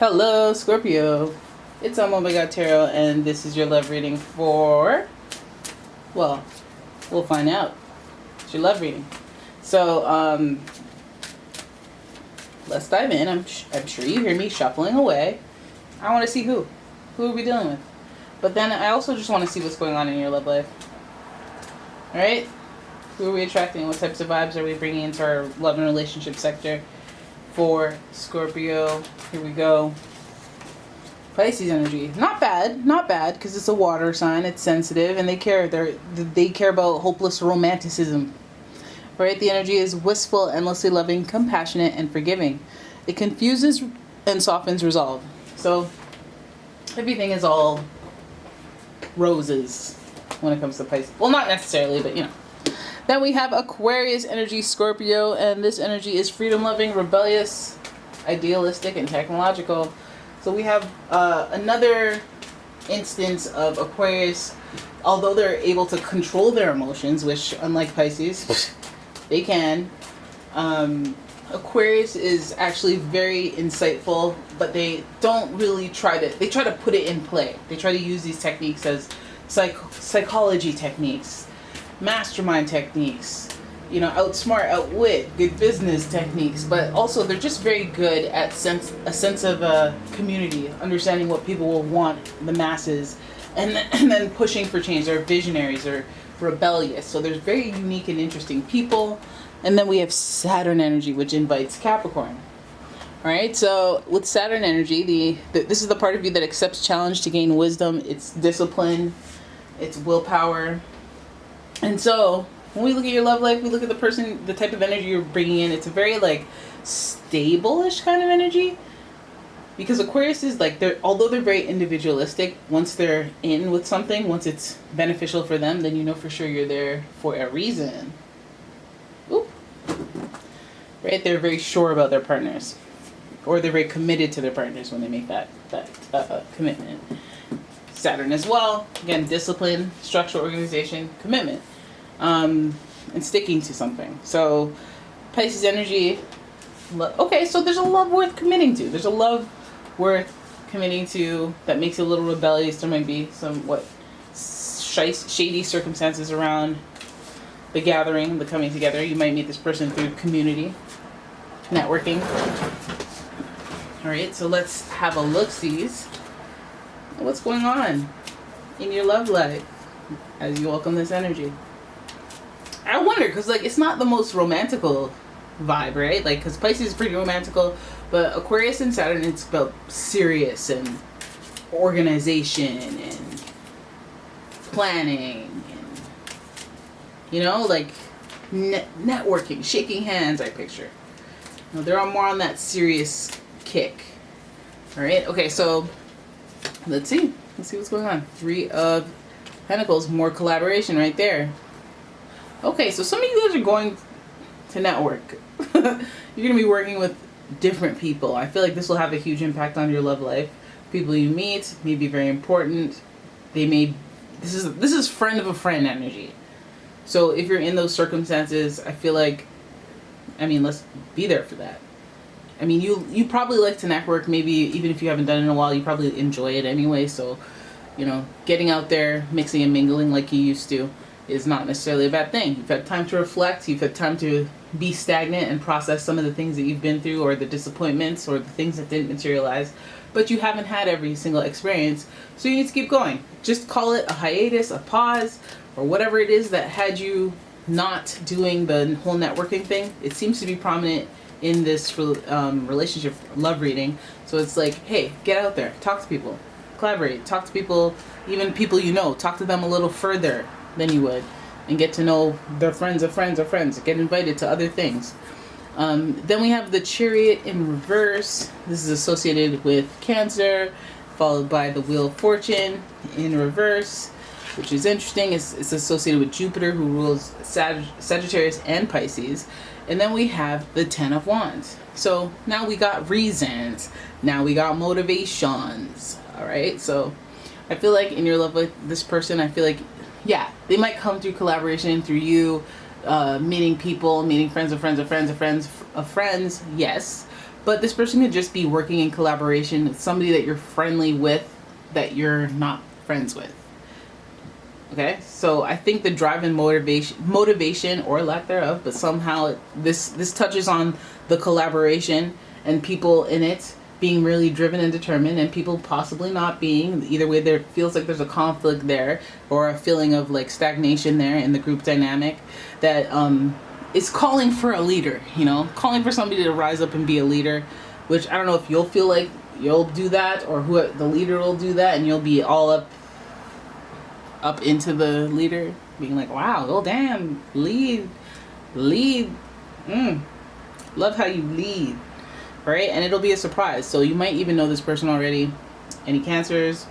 Hello, Scorpio. It's umomgtarot, and this is your love reading for, well, we'll find out. It's your love reading. So, let's dive in. I'm sure you hear me shuffling away. I want to see who. Who are we dealing with? But then I also just want to see what's going on in your love life. Alright? Who are we attracting? What types of vibes are we bringing into our love and relationship sector for Scorpio? Here we go. Pisces energy, not bad, because it's a water sign. It's sensitive, and they care about hopeless romanticism. Right? The energy is wistful, endlessly loving, compassionate, and forgiving. It confuses and softens resolve. So everything is all roses when it comes to Pisces. Well, not necessarily, but you know. Then we have Aquarius energy, Scorpio, and this energy is freedom-loving, rebellious, idealistic, and technological. So we have another instance of Aquarius, although they're able to control their emotions, which unlike Pisces, they can. Aquarius is actually very insightful, but they don't really they try to put it in play. They try to use these techniques as psychology techniques, mastermind techniques, outsmart, outwit, good business techniques, but also they're just very good at a sense of community, understanding what people will want, the masses, and then pushing for change. They're visionaries, they're rebellious. So there's very unique and interesting people. And then we have Saturn energy, which invites Capricorn. All right, so with Saturn energy, this is the part of you that accepts challenge to gain wisdom. It's discipline, it's willpower. And so when we look at your love life, we look at the type of energy you're bringing in. It's a very stable-ish kind of energy, because Aquarius is although they're very individualistic, once they're in with something, once it's beneficial for them, then you know for sure you're there for a reason. Oop. Right? They're very sure about their partners, or they're very committed to their partners when they make that commitment. Saturn as well, again, discipline, structural organization, commitment. And sticking to something. So Pisces energy, okay, so there's a love worth committing to. There's a love worth committing to that makes it a little rebellious. There might be some shady circumstances around the gathering, the coming together. You might meet this person through community, networking. All right, so let's have a look-sees. What's going on in your love life as you welcome this energy? I wonder, because it's not the most romantical vibe, right? Because Pisces is pretty romantical, but Aquarius and Saturn, it's about serious and organization and planning and networking, shaking hands. I picture. They're more on that serious kick. All right. Okay. So let's see what's going on. 3 of Pentacles, more collaboration right there. Okay, so some of you guys are going to network. You're going to be working with different people. I feel like this will have a huge impact on your love life. People you meet may be very important. This is friend of a friend energy. So if you're in those circumstances, I feel like, let's be there for that. You probably like to network. Maybe even if you haven't done it in a while, you probably enjoy it anyway. So, getting out there, mixing and mingling like you used to, is not necessarily a bad thing. You've had time to reflect, you've had time to be stagnant and process some of the things that you've been through, or the disappointments, or the things that didn't materialize, but you haven't had every single experience, so you need to keep going. Just call it a hiatus, a pause, or whatever it is that had you not doing the whole networking thing. It seems to be prominent in this relationship love reading. So it's hey, get out there, talk to people, collaborate, talk to people, even people talk to them a little further than you would, and get to know their friends of friends of friends, get invited to other things. Then we have the Chariot in reverse. This is associated with Cancer, followed by the Wheel of Fortune in reverse, which is interesting. It's associated with Jupiter, who rules Sagittarius and Pisces. And then we have the 10 of Wands. So now we got reasons, now we got motivations. All right, so I feel like in your love with this person, I feel like, yeah, they might come through collaboration, through you meeting people, meeting friends of friends of friends of friends of friends, yes. But this person could just be working in collaboration with somebody that you're friendly with that you're not friends with. Okay, so I think the drive and motivation or lack thereof, but somehow this touches on the collaboration and people in it being really driven and determined, and people possibly not being. Either way, there feels like there's a conflict there, or a feeling of like stagnation there in the group dynamic that is calling for a leader. You know, calling for somebody to rise up and be a leader. Which I don't know if you'll feel like you'll do that, or who the leader will do that, and you'll be all up into the leader, being like, wow, oh damn, lead, love how you lead, right? And it'll be a surprise. So you might even know this person already. Any Cancers,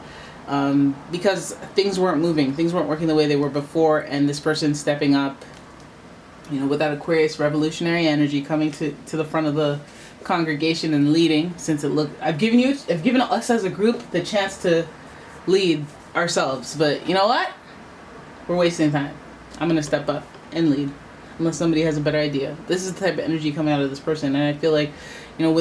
because things weren't working the way they were before, and this person stepping up, you know, with that Aquarius revolutionary energy coming to the front of the congregation and leading. Since I've given us as a group the chance to lead ourselves, but you know what, we're wasting time. I'm gonna step up and lead unless somebody has a better idea. This is the type of energy coming out of this person, and I feel like, you know,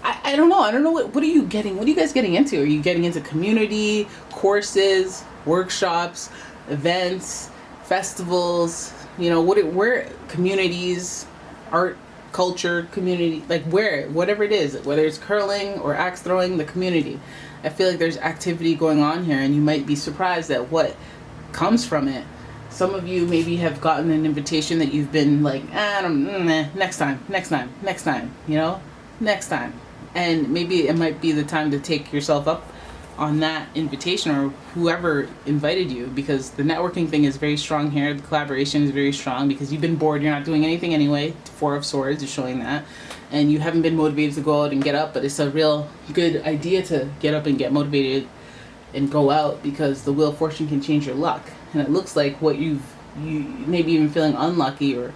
I don't know what are you guys getting into? Are you getting into community courses, workshops, events, festivals, you know, where communities, art, culture, community, like whatever it is, whether it's curling or axe throwing, the community. I feel like there's activity going on here, and you might be surprised at what comes from it. Some of you maybe have gotten an invitation that you've been like, next time, you know, next time. And maybe it might be the time to take yourself up on that invitation, or whoever invited you, because the networking thing is very strong here. The collaboration is very strong because you've been bored, you're not doing anything anyway. Four of Swords is showing that. And you haven't been motivated to go out and get up, but it's a real good idea to get up and get motivated and go out, because the Wheel of Fortune can change your luck. And it looks like what you maybe even feeling unlucky, or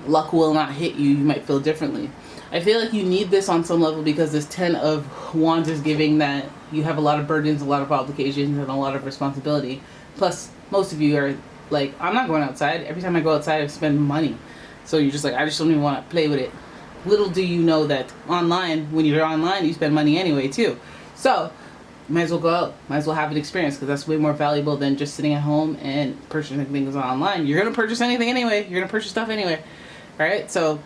luck will not hit you, you might feel differently. I feel like you need this on some level, because this 10 of Wands is giving that you have a lot of burdens, a lot of obligations, and a lot of responsibility. Plus, most of you are like, I'm not going outside. Every time I go outside, I spend money. So you're just like, I just don't even want to play with it. Little do you know that when you're online, you spend money anyway too. So you might as well go out, might as well have an experience, because that's way more valuable than just sitting at home and purchasing things online. You're going to purchase anything anyway. You're going to purchase stuff anyway. All right. So,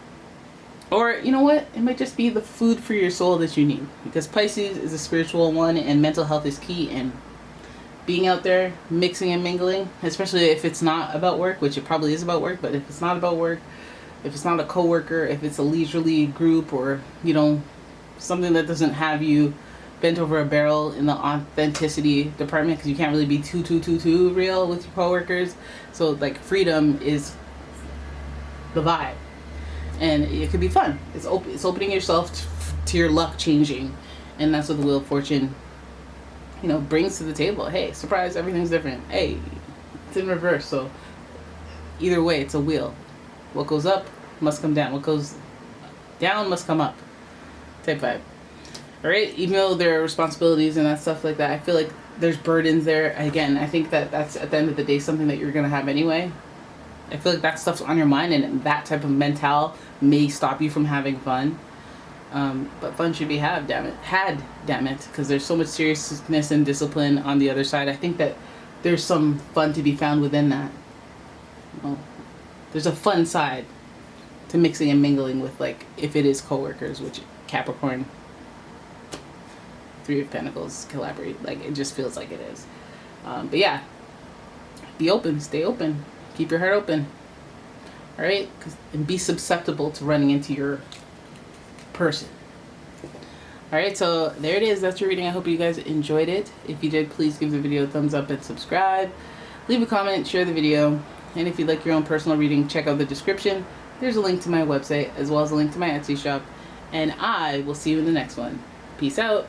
or you know what? It might just be the food for your soul that you need, because Pisces is a spiritual one, and mental health is key. And being out there, mixing and mingling, especially if it's not about work, which it probably is about work, but if it's not about work, if it's not a coworker, if it's a leisurely group, or, you know, something that doesn't have you bent over a barrel in the authenticity department, because you can't really be too real with your coworkers. So like freedom is the vibe, and it could be fun. It's opening yourself to your luck changing, and that's what the Wheel of Fortune, you know, brings to the table. Hey, surprise, everything's different. Hey, it's in reverse, so either way, it's a wheel. What goes up must come down. What goes down must come up. Type vibe. Alright? Even though there are responsibilities and that stuff like that, I feel like there's burdens there. Again, I think that's at the end of the day something that you're going to have anyway. I feel like that stuff's on your mind, and that type of mental may stop you from having fun. But fun should be had, damn it. Because there's so much seriousness and discipline on the other side. I think that there's some fun to be found within that. Well, there's a fun side to mixing and mingling with, like, if it is coworkers, which Capricorn, Three of Pentacles, collaborate. Like, it just feels like it is. But yeah, be open, stay open, keep your heart open. All right, and be susceptible to running into your person. All right, so there it is. That's your reading. I hope you guys enjoyed it. If you did, please give the video a thumbs up and subscribe. Leave a comment, share the video. And if you'd like your own personal reading, check out the description. There's a link to my website, as well as a link to my Etsy shop. And I will see you in the next one. Peace out.